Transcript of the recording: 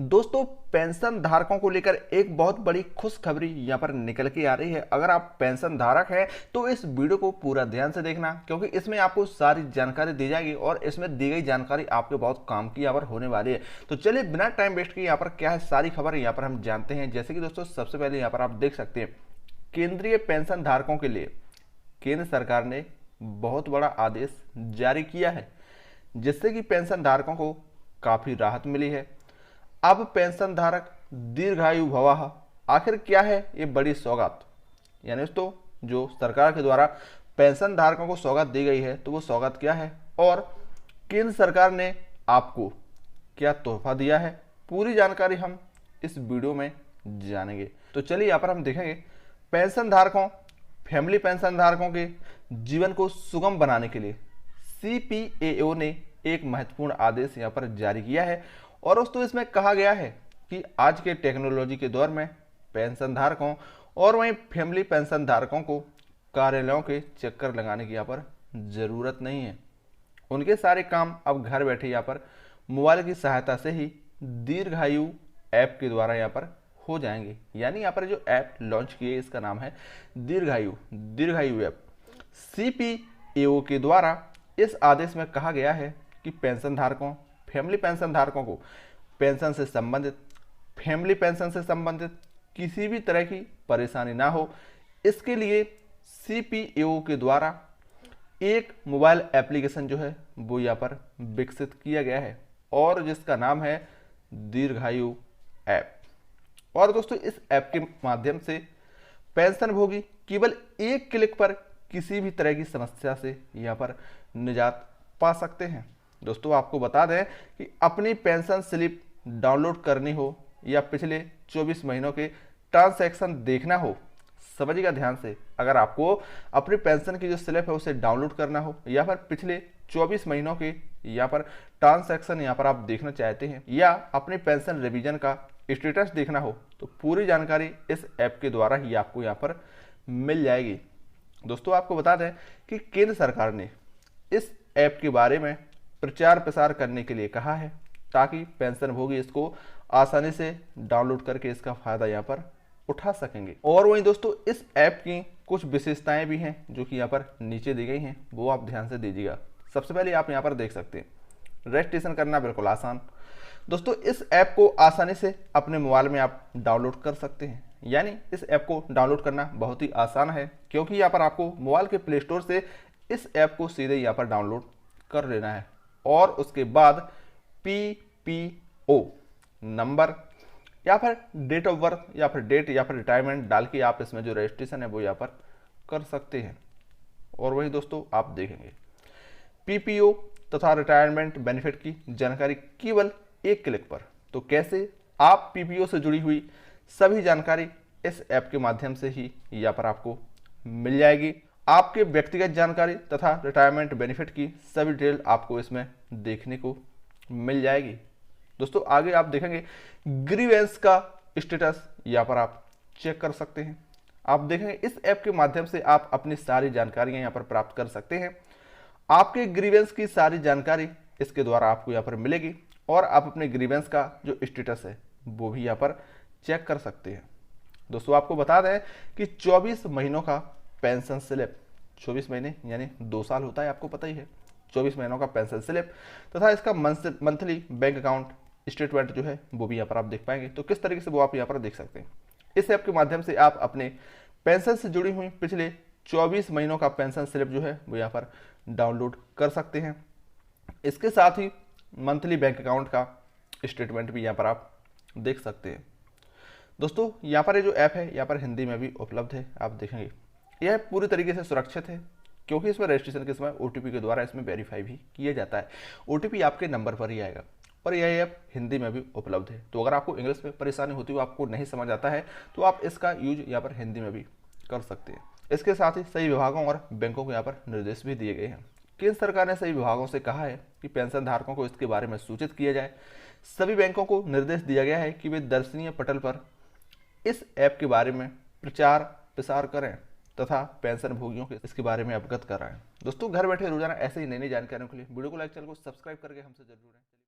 दोस्तों, पेंशन धारकों को लेकर एक बहुत बड़ी खुशखबरी यहाँ पर निकल के आ रही है। अगर आप पेंशन धारक हैं तो इस वीडियो को पूरा ध्यान से देखना, क्योंकि इसमें आपको सारी जानकारी दी जाएगी और इसमें दी गई जानकारी आपके बहुत काम की यहाँ पर होने वाली है। तो चलिए बिना टाइम वेस्ट किए यहाँ पर क्या है सारी खबर यहाँ पर हम जानते हैं। जैसे कि दोस्तों सबसे पहले यहाँ पर आप देख सकते हैं, केंद्रीय पेंशन धारकों के लिए केंद्र सरकार ने बहुत बड़ा आदेश जारी किया है, जिससे कि पेंशन धारकों को काफी राहत मिली है। अब पेंशन धारक दीर्घायु भवः, आखिर क्या है ये बड़ी सौगात, यानी दोस्तों जो सरकार के द्वारा पेंशन धारकों को सौगात दी गई है तो वो सौगात क्या है और केंद्र सरकार ने आपको क्या तोहफा दिया है, पूरी जानकारी हम इस वीडियो में जानेंगे। तो चलिए यहाँ पर हम देखेंगे पेंशन धारकों, फैमिली पेंशन धारकों के जीवन को सुगम बनाने के लिए सीपीएओ ने एक महत्वपूर्ण आदेश यहाँ पर जारी किया है। और दोस्तों इसमें कहा गया है कि आज के टेक्नोलॉजी के दौर में पेंशन धारकों और वहीं फैमिली पेंशन धारकों को कार्यालयों के चक्कर लगाने की यहाँ पर ज़रूरत नहीं है। उनके सारे काम अब घर बैठे यहाँ पर मोबाइल की सहायता से ही दीर्घायु ऐप के द्वारा यहाँ पर हो जाएंगे। यानी यहाँ पर जो ऐप लॉन्च किए इसका नाम है दीर्घायु ऐप। सीपीएओ के द्वारा इस आदेश में कहा गया है कि पेंशन धारकों, फैमिली पेंशन धारकों को पेंशन से संबंधित, फैमिली पेंशन से संबंधित किसी भी तरह की परेशानी ना हो, इसके लिए सीपीएओ के द्वारा एक मोबाइल एप्लीकेशन जो है वो यहाँ पर विकसित किया गया है और जिसका नाम है दीर्घायु ऐप। और दोस्तों इस ऐप के माध्यम से पेंशन भोगी केवल एक क्लिक पर किसी भी तरह की समस्या से यहाँ पर निजात पा सकते हैं। दोस्तों आपको बता दें कि अपनी पेंशन स्लिप डाउनलोड करनी हो या पिछले 24 महीनों के ट्रांजैक्शन देखना हो, समझिएगा ध्यान से, अगर आपको अपनी पेंशन की जो स्लिप है उसे डाउनलोड करना हो या फिर पिछले 24 महीनों के यहाँ पर ट्रांजैक्शन यहाँ पर आप देखना चाहते हैं या अपनी पेंशन रिवीजन का स्टेटस देखना हो, तो पूरी जानकारी इस ऐप के द्वारा ही आपको यहाँ पर मिल जाएगी। दोस्तों आपको बता दें कि केंद्र सरकार ने इस ऐप के बारे में प्रचार प्रसार करने के लिए कहा है, ताकि पेंशन भोगी इसको आसानी से डाउनलोड करके इसका फायदा यहाँ पर उठा सकेंगे। और वहीं दोस्तों इस ऐप की कुछ विशेषताएं भी हैं जो कि यहाँ पर नीचे दी गई हैं, वो आप ध्यान से दीजिएगा। सबसे पहले आप यहाँ पर देख सकते हैं रजिस्ट्रेशन करना बिल्कुल आसान। दोस्तों इस ऐप को आसानी से अपने मोबाइल में आप डाउनलोड कर सकते हैं, यानी इस ऐप को डाउनलोड करना बहुत ही आसान है, क्योंकि यहाँ पर आपको मोबाइल के प्ले स्टोर से इस ऐप को सीधे यहाँ पर डाउनलोड कर लेना है और उसके बाद पीपीओ नंबर या फिर डेट ऑफ बर्थ या फिर डेट या फिर रिटायरमेंट डाल के आप इसमें जो रजिस्ट्रेशन है वो यहाँ पर कर सकते हैं। और वही दोस्तों आप देखेंगे पीपीओ तथा रिटायरमेंट बेनिफिट की जानकारी केवल एक क्लिक पर। तो कैसे आप पीपीओ से जुड़ी हुई सभी जानकारी इस ऐप के माध्यम से ही यहाँ पर आपको मिल जाएगी। आपके व्यक्तिगत जानकारी तथा रिटायरमेंट बेनिफिट की सभी डिटेल आपको इसमें देखने को मिल जाएगी। दोस्तों आगे आप देखेंगे ग्रीवेंस का स्टेटस यहाँ पर आप चेक कर सकते हैं। आप देखेंगे इस ऐप के माध्यम से आप अपनी सारी जानकारियां यहाँ पर प्राप्त कर सकते हैं। आपके ग्रीवेंस की सारी जानकारी इसके द्वारा आपको यहाँ पर मिलेगी और आप अपने ग्रीवेंस का जो स्टेटस है वो भी यहाँ पर चेक कर सकते हैं। दोस्तों आपको बता दें कि 24 महीनों का पेंशन स्लिप, 24 महीने यानी 2 साल होता है, आपको पता ही है। 24 महीनों का पेंशन स्लिप तथा इसका मंथली बैंक अकाउंट स्टेटमेंट जो है वो भी यहाँ पर आप देख पाएंगे। तो किस तरीके से वो आप यहाँ पर देख सकते हैं। इस ऐप के माध्यम से आप अपने पेंशन से जुड़ी हुई पिछले 24 महीनों का पेंशन स्लिप जो है वो यहाँ पर डाउनलोड कर सकते हैं। इसके साथ ही मंथली बैंक अकाउंट का स्टेटमेंट भी यहाँ पर आप देख सकते हैं। दोस्तों यहाँ पर ये जो ऐप है यहाँ पर हिंदी में भी उपलब्ध है, आप देखेंगे यह पूरी तरीके से सुरक्षित है, क्योंकि इसमें रजिस्ट्रेशन के समय ओटीपी के द्वारा इसमें वेरीफाई भी किया जाता है। ओटीपी आपके नंबर पर ही आएगा और यह ऐप हिंदी में भी उपलब्ध है। तो अगर आपको इंग्लिश में परेशानी होती हो, आपको नहीं समझ आता है, तो आप इसका यूज यहाँ पर हिंदी में भी कर सकते हैं। इसके साथ ही सही विभागों और बैंकों को यहाँ पर निर्देश भी दिए गए हैं। केंद्र सरकार ने सही विभागों से कहा है कि पेंशन धारकों को इसके बारे में सूचित किया जाए। सभी बैंकों को निर्देश दिया गया है कि वे दर्शनीय पटल पर इस ऐप के बारे में प्रचार प्रसार करें तथा पेंशन भोगियों के इसके बारे में अवगत कराएं। दोस्तों घर बैठे रोजाना ऐसे ही नई नई जानकारियों के लिए वीडियो को लाइक, चैनल को सब्सक्राइब करके हमसे जरूर जुड़ें।